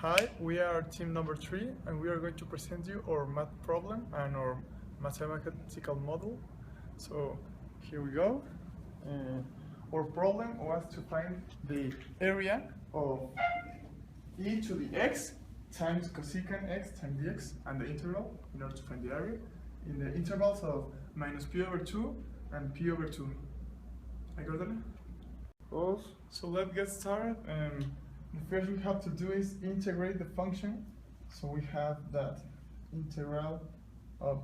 Hi, we are team number 3 and we are going to present you our math problem and our mathematical model. So here we go. Our problem was to find the area of e to the x times cosecant x times dx and the integral in order to find the area in the intervals of minus p over 2 and p over 2. I got that? So let's get started. The first we have to do is integrate the function. So we have that integral of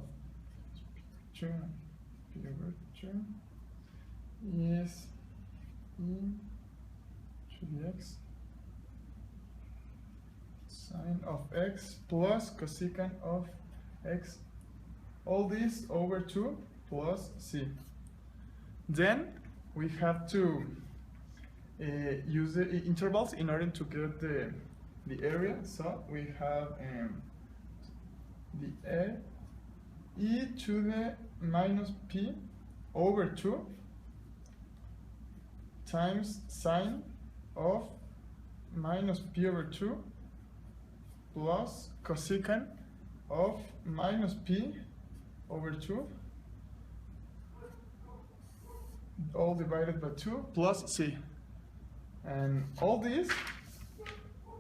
2 p over 2 is e to the x sine of x plus cosecant of x, all this over 2 plus c. Then we have to use the intervals in order to get the area. So we have the e to the minus p over 2 times sine of minus p over 2 plus cosecant of minus p over 2 all divided by 2 plus c. And all this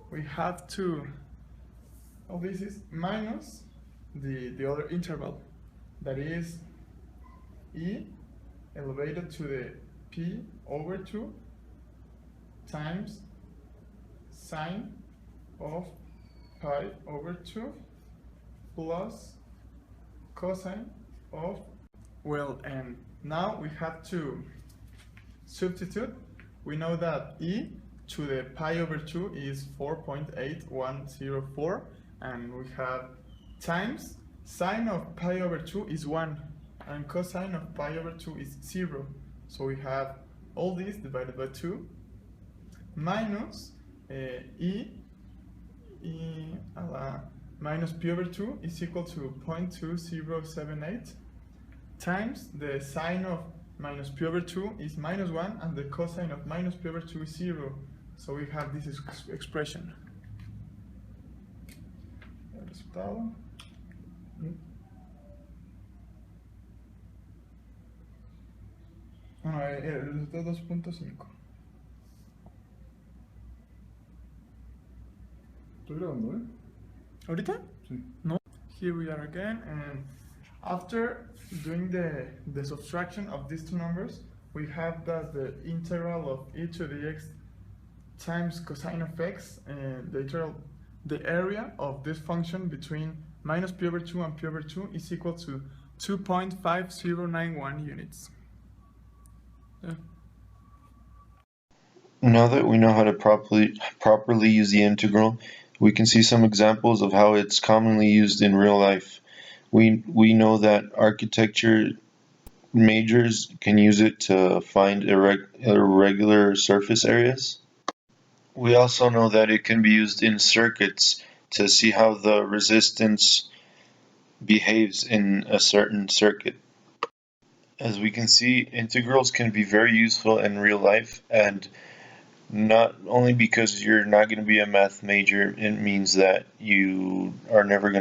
we have to, all this is minus the other interval, that is e elevated to the p over 2 times sine of pi over 2 plus cosine of, well, and now we have to substitute. We know that e to the pi over 2 is 4.8104, and we have times sine of pi over 2 is 1 and cosine of pi over 2 is 0. So we have all this divided by 2 minus minus p over 2 is equal to 0.2078 times the sine of minus p over 2 is minus 1 and the cosine of minus p over 2 is 0. So we have this expression. El resultado. El resultado 2.5. Estoy grabando, ¿eh? ¿Ahorita? Sí. No. Here we are again, and after doing the subtraction of these two numbers, we have that the integral of e to the x times cosine of x, and the area of this function between minus p over 2 and p over 2 is equal to 2.5091 units. Yeah. Now that we know how to properly use the integral, we can see some examples of how it's commonly used in real life. We know that architecture majors can use it to find irregular surface areas. We also know that it can be used in circuits to see how the resistance behaves in a certain circuit. As we can see, integrals can be very useful in real life, and not only because you're not going to be a math major, it means that you are never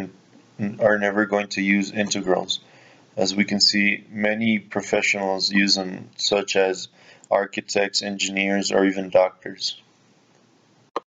going to use integrals. As we can see, many professionals use them, such as architects, engineers, or even doctors.